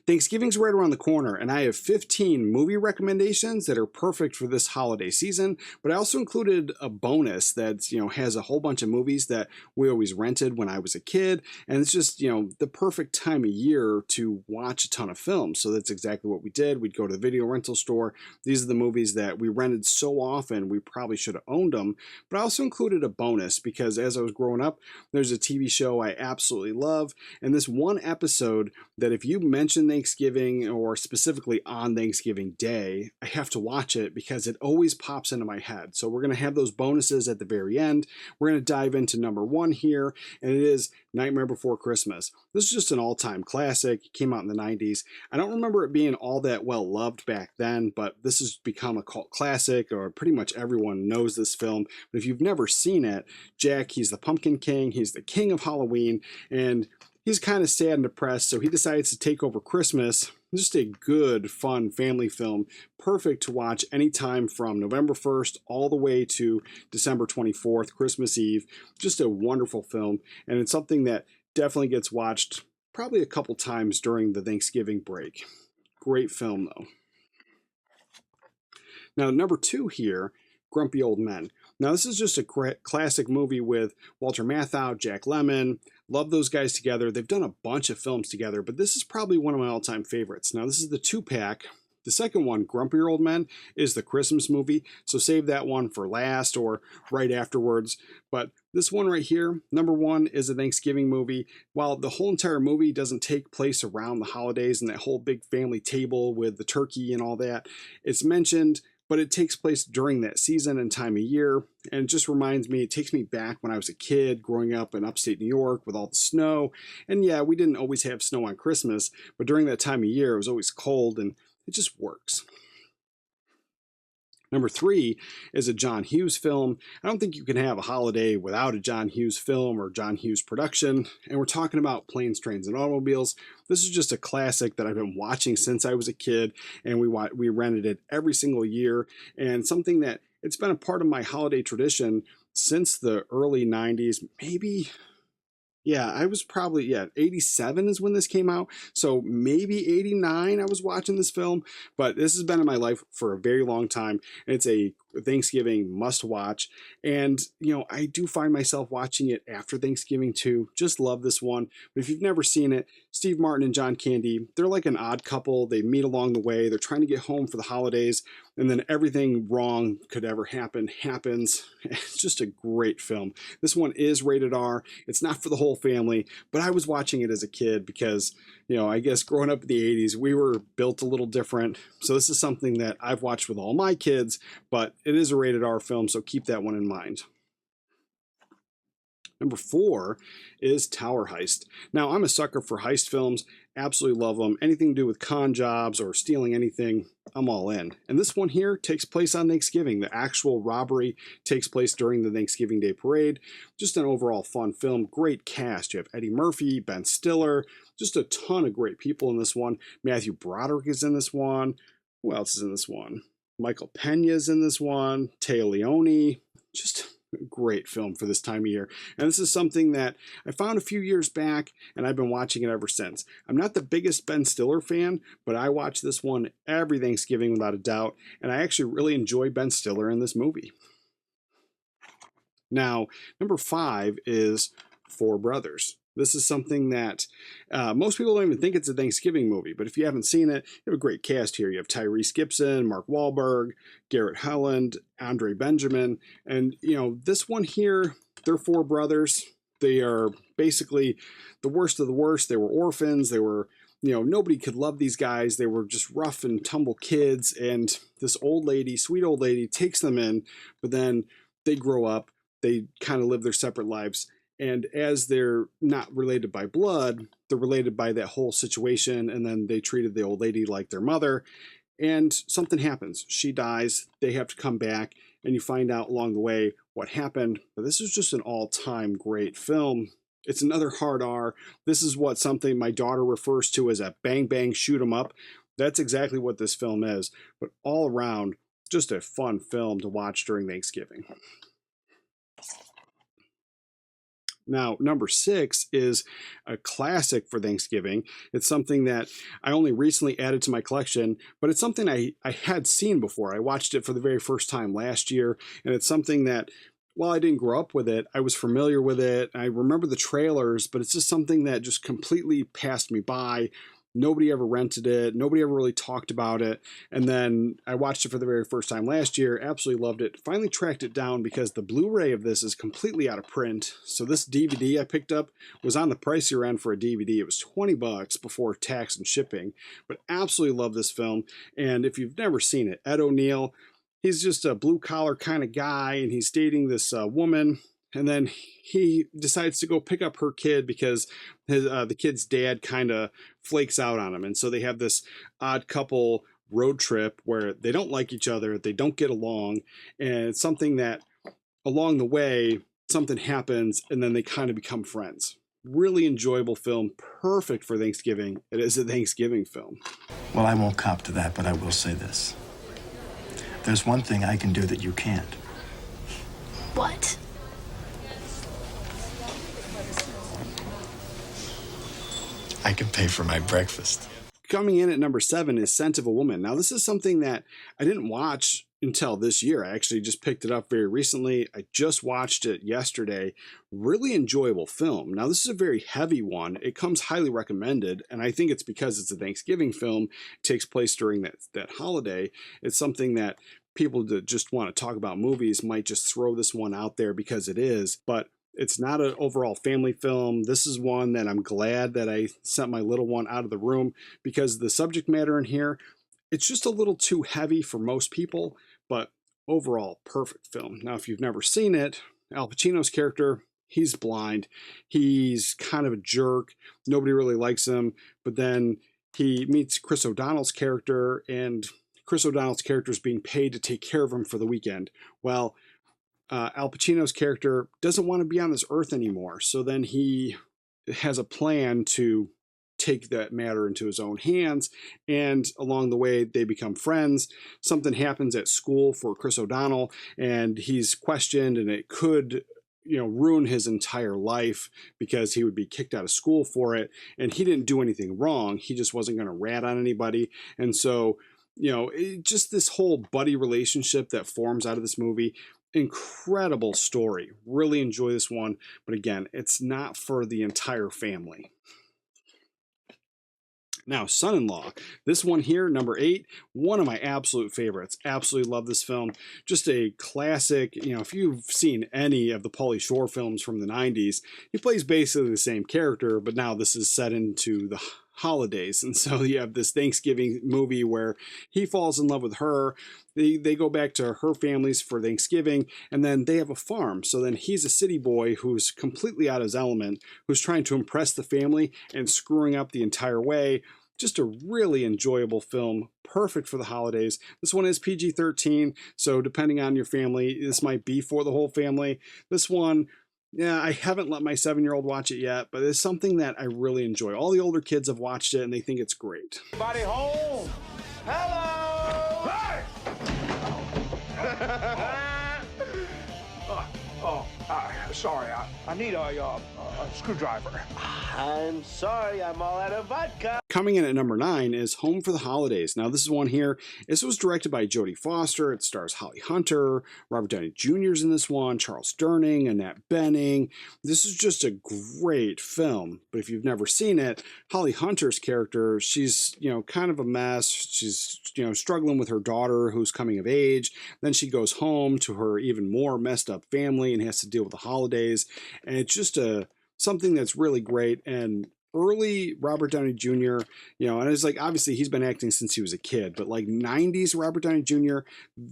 Thanksgiving's right around the corner, and I have 15 movie recommendations that are perfect for this holiday season. But I also included a bonus that has a whole bunch of movies that we always rented when I was a kid, and it's just the perfect time of year to watch a ton of films. So that's exactly what we did. We'd go to the video rental store. These are the movies that we rented so often we probably should have owned them. But I also included a bonus because as I was growing up, there's a TV show I absolutely love, and this one episode that if you mention Thanksgiving or specifically on Thanksgiving Day, I have to watch it because it always pops into my head. So we're going to have those bonuses at the very end. We're going to dive into number one here, and it is Nightmare Before Christmas. This is just an all-time classic. It came out in the 90s. I don't remember it being all that well loved back then, but this has become a cult classic, or pretty much everyone knows this film. But if you've never seen it, Jack, he's the Pumpkin King. He's the king of Halloween, and he's kind of sad and depressed, so he decides to take over Christmas. Just a good, fun family film, perfect to watch anytime from November 1st all the way to December 24th, Christmas Eve. Just a wonderful film, and it's something that definitely gets watched probably a couple times during the Thanksgiving break. Great film, though. Now, number two here, Grumpy Old Men. Now, this is just a classic movie with Walter Matthau, Jack Lemmon. Love those guys together. They've done a bunch of films together, but this is probably one of my all-time favorites. Now, this is the two-pack. The second one, Grumpier Old Men, is the Christmas movie, so save that one for last or right afterwards. But this one right here, number one, is a Thanksgiving movie. While the whole entire movie doesn't take place around the holidays and that whole big family table with the turkey and all that, it's mentioned, but it takes place during that season and time of year, and it just reminds me, it takes me back when I was a kid growing up in upstate New York with all the snow. And yeah, we didn't always have snow on Christmas, but during that time of year it was always cold, and it just works. Number three is a John Hughes film. I don't think you can have a holiday without a John Hughes film or John Hughes production. And we're talking about Planes, Trains, and Automobiles. This is just a classic that I've been watching since I was a kid, and we rented it every single year. And something that it's been a part of my holiday tradition since the early 90s, maybe. Yeah, I was probably, 87 is when this came out. So maybe 89 I was watching this film, but this has been in my life for a very long time. And it's a Thanksgiving must watch. And, I do find myself watching it after Thanksgiving too. Just love this one. But if you've never seen it, Steve Martin and John Candy, they're like an odd couple. They meet along the way. They're trying to get home for the holidays, and then everything wrong could ever happen happens. It's just a great film. This one is rated R. It's not for the whole family, but I was watching it as a kid because, I guess growing up in the 80s, we were built a little different. So this is something that I've watched with all my kids, but it is a rated R film, so keep that one in mind. Number four is Tower Heist. Now, I'm a sucker for heist films. Absolutely love them. Anything to do with con jobs or stealing anything, I'm all in. And this one here takes place on Thanksgiving. The actual robbery takes place during the Thanksgiving Day parade. Just an overall fun film. Great cast. You have Eddie Murphy, Ben Stiller, just a ton of great people in this one. Matthew Broderick is in this one. Who else is in this one? Michael Pena is in this one. Taya Leone. Just great film for this time of year. And this is something that I found a few years back, and I've been watching it ever since. I'm not the biggest Ben Stiller fan, but I watch this one every Thanksgiving without a doubt, and I actually really enjoy Ben Stiller in this movie. Now, number five is Four Brothers. This is something that most people don't even think it's a Thanksgiving movie, but if you haven't seen it, you have a great cast here. You have Tyrese Gibson, Mark Wahlberg, Garrett Helland, Andre Benjamin, and this one here, they're four brothers. They are basically the worst of the worst. They were orphans. They were, nobody could love these guys. They were just rough and tumble kids, and this old lady, sweet old lady, takes them in, but then they grow up. They kind of live their separate lives. And as they're not related by blood, they're related by that whole situation. And then they treated the old lady like their mother. And something happens. She dies. They have to come back. And you find out along the way what happened. But this is just an all-time great film. It's another hard R. This is something my daughter refers to as a bang bang shoot 'em up. That's exactly what this film is. But all around, just a fun film to watch during Thanksgiving. Now, number 6 is a classic for Thanksgiving. It's something that I only recently added to my collection, but it's something I had seen before. I watched it for the very first time last year, and it's something that, while I didn't grow up with it, I was familiar with it. I remember the trailers, but it's just something that just completely passed me by. Nobody ever rented it. Nobody ever really talked about it. And then I watched it for the very first time last year. Absolutely loved it. Finally tracked it down because the Blu-ray of this is completely out of print. So this DVD I picked up was on the pricier end for a DVD. It was $20 before tax and shipping. But absolutely love this film. And if you've never seen it, Ed O'Neill, he's just a blue-collar kind of guy, and he's dating this woman. And then he decides to go pick up her kid because the kid's dad kind of flakes out on him. And so they have this odd couple road trip where they don't like each other, they don't get along, and it's something that along the way, something happens, and then they kind of become friends. Really enjoyable film, perfect for Thanksgiving. It is a Thanksgiving film. Well, I won't cop to that, but I will say this. There's one thing I can do that you can't. What? I can pay for my breakfast. Coming in at number 7 is Scent of a Woman. Now, this is something that I didn't watch until this year. I actually just picked it up very recently. I just watched it yesterday. Really enjoyable film. Now, this is a very heavy one. It comes highly recommended, and I think it's because it's a Thanksgiving film. It takes place during that holiday. It's something that people that just want to talk about movies might just throw this one out there because it is, but it's not an overall family film. This is one that I'm glad that I sent my little one out of the room because the subject matter in here, it's just a little too heavy for most people, but overall, perfect film. Now, if you've never seen it, Al Pacino's character, he's blind. He's kind of a jerk. Nobody really likes him, but then he meets Chris O'Donnell's character, and Chris O'Donnell's character is being paid to take care of him for the weekend. Well, Al Pacino's character doesn't want to be on this earth anymore. So then he has a plan to take that matter into his own hands. And along the way, they become friends. Something happens at school for Chris O'Donnell, and he's questioned, and it could, ruin his entire life because he would be kicked out of school for it. And he didn't do anything wrong. He just wasn't going to rat on anybody. And so, just this whole buddy relationship that forms out of this movie. Incredible story. Really enjoy this one. But again, it's not for the entire family. Now, Son-in-Law. This one here, number 8, one of my absolute favorites. Absolutely love this film. Just a classic. If you've seen any of the Pauly Shore films from the 90s, he plays basically the same character, but now this is set into the holidays. And so you have this Thanksgiving movie where he falls in love with her. They go back to her family's for Thanksgiving, and then they have a farm. So then he's a city boy who's completely out of his element, who's trying to impress the family and screwing up the entire way. Just a really enjoyable film, perfect for the holidays. This one is PG-13, so depending on your family, this might be for the whole family. This one, yeah, I haven't let my 7-year-old watch it yet, but it's something that I really enjoy. All the older kids have watched it, and they think it's great. Anybody home? Hello! Hey! Sorry, I need a screwdriver. I'm sorry, I'm all out of vodka. Coming in at number 9 is Home for the Holidays. Now, this is one here. This was directed by Jodie Foster. It stars Holly Hunter, Robert Downey Jr. is in this one, Charles Durning, Annette Bening. This is just a great film. But if you've never seen it, Holly Hunter's character, she's, kind of a mess. She's, struggling with her daughter who's coming of age. Then she goes home to her even more messed up family and has to deal with the holidays. And it's just something that's really great. And early Robert Downey Jr., and it's like, obviously he's been acting since he was a kid, but like 90s Robert Downey Jr.,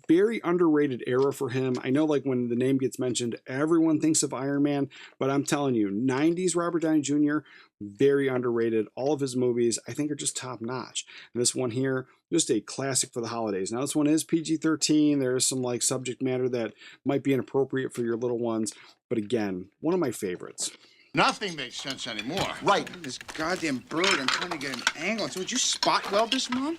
very underrated era for him. I know like when the name gets mentioned, everyone thinks of Iron Man, but I'm telling you, 90s Robert Downey Jr., very underrated. All of his movies, I think, are just top notch. And this one here, just a classic for the holidays. Now, this one is PG-13. There's some like subject matter that might be inappropriate for your little ones, but again, one of my favorites. Nothing makes sense anymore. Right. This goddamn bird, I'm trying to get an angle. So would you spot weld this, Mom?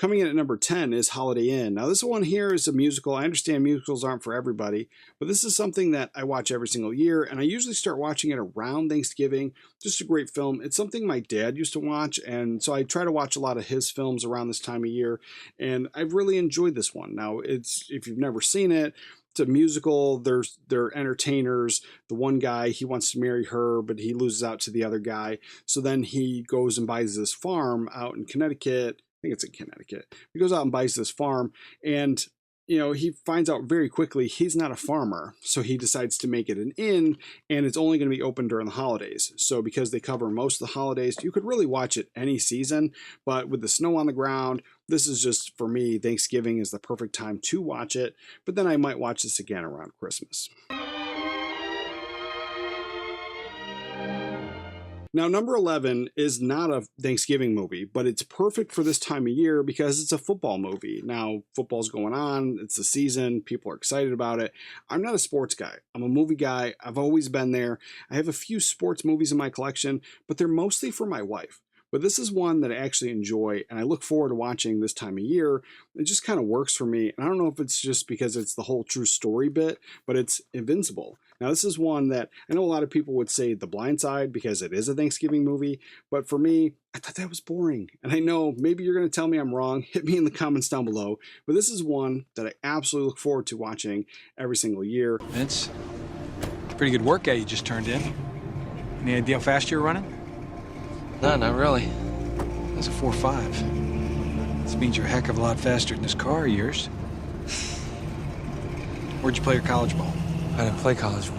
Coming in at number 10 is Holiday Inn. Now, this one here is a musical. I understand musicals aren't for everybody, but this is something that I watch every single year, and I usually start watching it around Thanksgiving. Just a great film. It's something my dad used to watch, and so I try to watch a lot of his films around this time of year, and I've really enjoyed this one. Now, if you've never seen it, it's a musical. They're entertainers. The one guy, he wants to marry her, but he loses out to the other guy. So then he goes and buys this farm out in Connecticut. I think it's in Connecticut. He goes out and buys this farm, and he finds out very quickly he's not a farmer. So he decides to make it an inn, and it's only going to be open during the holidays. So because they cover most of the holidays, you could really watch it any season, but with the snow on the ground, this is just, for me, Thanksgiving is the perfect time to watch it, but then I might watch this again around Christmas. Now, number 11 is not a Thanksgiving movie, but it's perfect for this time of year because it's a football movie. Now, football's going on. It's the season. People are excited about it. I'm not a sports guy. I'm a movie guy. I've always been there. I have a few sports movies in my collection, but they're mostly for my wife. But this is one that I actually enjoy, and I look forward to watching this time of year. It just kind of works for me. And I don't know if it's just because it's the whole true story bit, but it's Invincible. Now, this is one that I know a lot of people would say The Blind Side because it is a Thanksgiving movie, but for me, I thought that was boring. And I know maybe you're going to tell me I'm wrong. Hit me in the comments down below. But this is one that I absolutely look forward to watching every single year. Vince, pretty good workout you just turned in. Any idea how fast you're running? No, not really. That's a 4.5. This means you're a heck of a lot faster than this car of yours. Where'd you play your college ball? I didn't play college ball.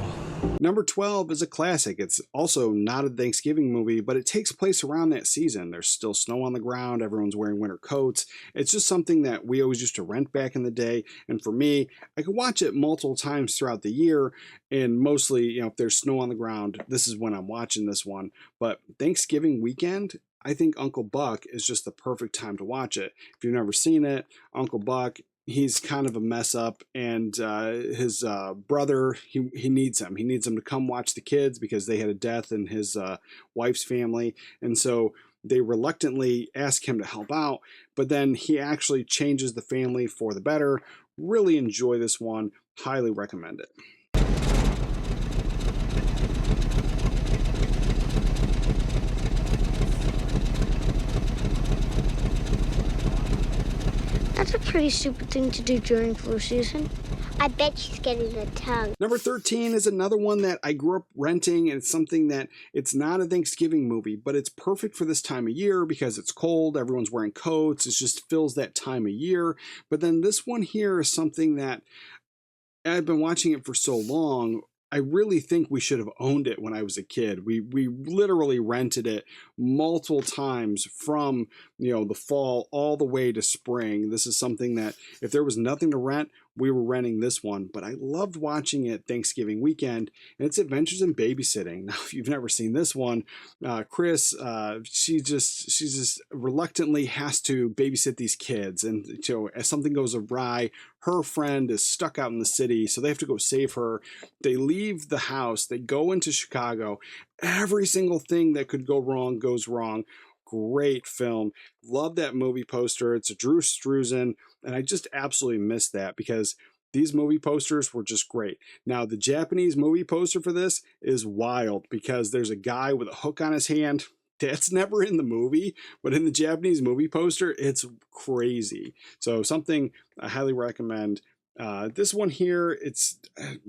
Number 12 is a classic. It's also not a Thanksgiving movie, but it takes place around that season. There's still snow on the ground. Everyone's wearing winter coats. It's just something that we always used to rent back in the day. And for me, I could watch it multiple times throughout the year. And mostly, if there's snow on the ground, this is when I'm watching this one. But Thanksgiving weekend, I think Uncle Buck is just the perfect time to watch it. If you've never seen it, Uncle Buck, he's kind of a mess up, and his brother, he needs him. He needs him to come watch the kids because they had a death in his wife's family. And so they reluctantly ask him to help out, but then he actually changes the family for the better. Really enjoy this one. Highly recommend it. That's a pretty stupid thing to do during flu season. I bet she's getting the tongue. Number 13 is another one that I grew up renting, and it's something that it's not a Thanksgiving movie, but it's perfect for this time of year because it's cold, everyone's wearing coats, it just fills that time of year. But then this one here is something that I've been watching it for so long. I really think we should have owned it when I was a kid. We literally rented it multiple times from the fall all the way to spring. This is something that if there was nothing to rent, we were renting this one, but I loved watching it Thanksgiving weekend, and it's Adventures in Babysitting. Now, if you've never seen this one, Chris, she just reluctantly has to babysit these kids, and as something goes awry, her friend is stuck out in the city, so they have to go save her. They leave the house, they go into Chicago. Every single thing that could go wrong goes wrong. Great film. Love that movie poster. It's a Drew Struzan, and I just absolutely missed that because these movie posters were just great. Now, the Japanese movie poster for this is wild because there's a guy with a hook on his hand. That's never in the movie, but in the Japanese movie poster, it's crazy. So something I highly recommend. This one here, it's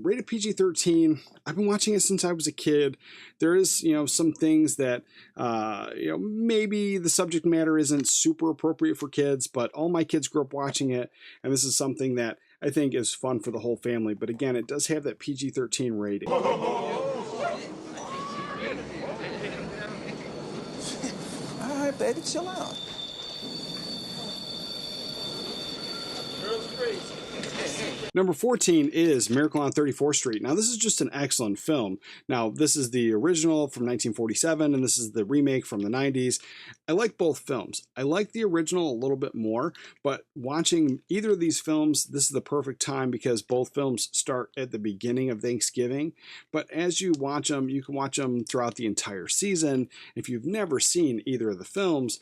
rated PG-13. I've been watching it since I was a kid. There is, some things that, maybe the subject matter isn't super appropriate for kids, but all my kids grew up watching it, and this is something that I think is fun for the whole family. But again, it does have that PG-13 rating. All right, baby, chill out. Number 14 is Miracle on 34th Street. Now, this is just an excellent film. Now, this is the original from 1947, and this is the remake from the 90s. I like both films. I like the original a little bit more, but watching either of these films, this is the perfect time because both films start at the beginning of Thanksgiving. But as you watch them, you can watch them throughout the entire season. If you've never seen either of the films,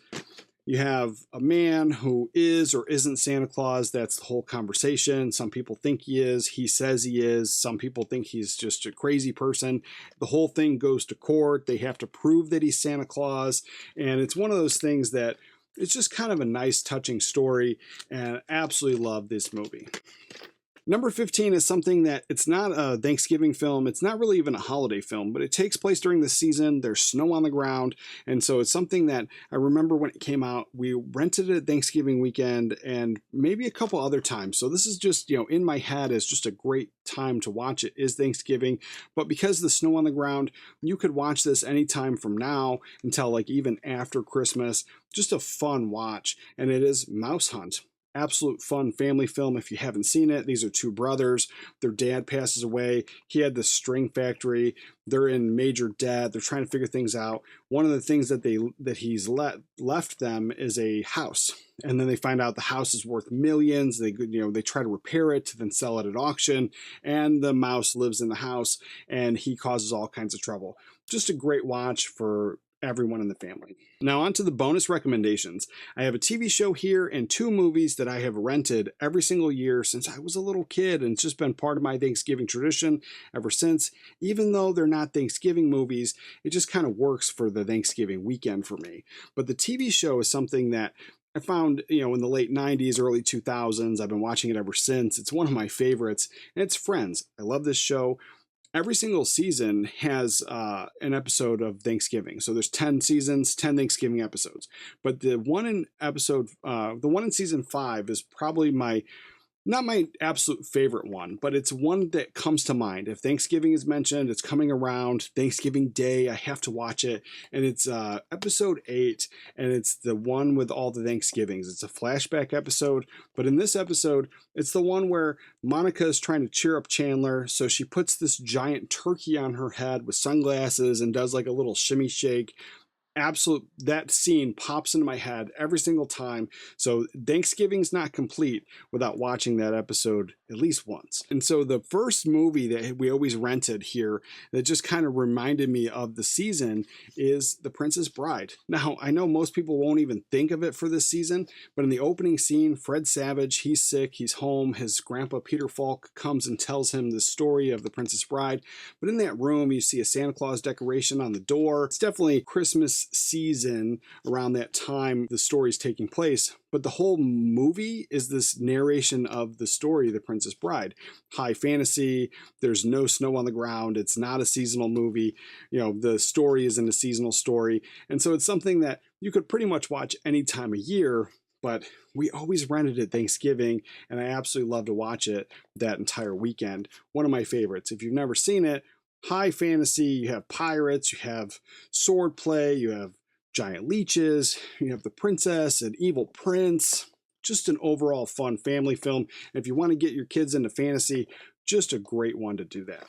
You have a man who is or isn't Santa Claus. That's the whole conversation. Some people think he is. He says he is. Some people think he's just a crazy person. The whole thing goes to court. They have to prove that he's Santa Claus. And it's one of those things that it's just kind of a nice, touching story. And I absolutely love this movie. Number 15 is something that it's not a Thanksgiving film. It's not really even a holiday film, but it takes place during the season. There's snow on the ground. And so it's something that I remember when it came out, we rented it Thanksgiving weekend and maybe a couple other times. So this is just, in my head as just a great time to watch it is Thanksgiving. But because of the snow on the ground, you could watch this anytime from now until like even after Christmas. Just a fun watch. And it is Mouse Hunt. Absolute fun family film if you haven't seen it. These are two brothers. Their dad passes away. He had this string factory. They're in major debt. They're trying to figure things out. One of the things that he's left them is a house. And then they find out the house is worth millions. They try to repair it to then sell it at auction. And the mouse lives in the house and he causes all kinds of trouble. Just a great watch for everyone in the family. Now on to the bonus recommendations. I have a TV show here and 2 movies that I have rented every single year since I was a little kid, and it's just been part of my Thanksgiving tradition ever since. Even though they're not Thanksgiving movies, it just kind of works for the Thanksgiving weekend for me. But the TV show is something that I found, in the late 90s, early 2000s. I've been watching it ever since. It's one of my favorites, and it's Friends. I love this show. Every single season has an episode of Thanksgiving. So there's 10 seasons, 10 Thanksgiving episodes. But the one in season 5 is probably not my absolute favorite one, but it's one that comes to mind. If Thanksgiving is mentioned, it's coming around Thanksgiving Day, I have to watch it. And it's episode 8, and it's the one with all the Thanksgivings. It's a flashback episode, but in this episode, it's the one where Monica is trying to cheer up Chandler. So she puts this giant turkey on her head with sunglasses and does like a little shimmy shake. That scene pops into my head every single time. So Thanksgiving's not complete without watching that episode at least once. And so the first movie that we always rented here that just kind of reminded me of the season is The Princess Bride. Now, I know most people won't even think of it for this season, but in the opening scene, Fred Savage, he's sick, he's home, his grandpa Peter Falk comes and tells him the story of The Princess Bride. But in that room, you see a Santa Claus decoration on the door. It's definitely Christmas season around that time the story's taking place, but the whole movie is this narration of the story, The Princess Bride. High fantasy, there's no snow on the ground, it's not a seasonal movie, the story isn't a seasonal story, and so it's something that you could pretty much watch any time of year, but we always rented it Thanksgiving, and I absolutely love to watch it that entire weekend. One of my favorites. If you've never seen it, high fantasy, you have pirates, you have sword play, you have giant leeches, you have the princess, an evil prince, just an overall fun family film. And if you want to get your kids into fantasy, just a great one to do that.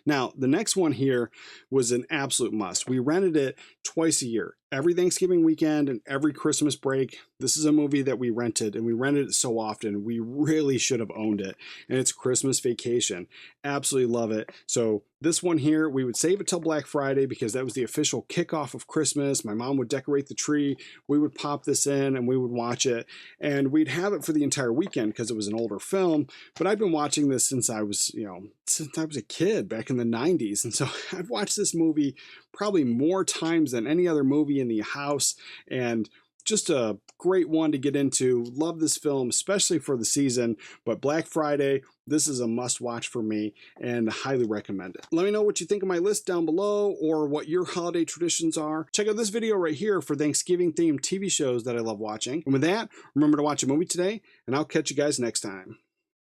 Now, the next one here was an absolute must. We rented it twice a year, every Thanksgiving weekend and every Christmas break. This is a movie that we rented, and we rented it so often, we really should have owned it. And it's Christmas Vacation. Absolutely love it. So this one here, we would save it till Black Friday because that was the official kickoff of Christmas. My mom would decorate the tree. We would pop this in and we would watch it. And we'd have it for the entire weekend because it was an older film. But I've been watching this since I was a kid back in the 90s. And so I've watched this movie probably more times than any other movie in the house, and just a great one to get into. Love this film, especially for the season, but Black Friday, this is a must watch for me and highly recommend it. Let me know what you think of my list down below or what your holiday traditions are. Check out this video right here for Thanksgiving themed TV shows that I love watching. And with that, remember to watch a movie today, and I'll catch you guys next time.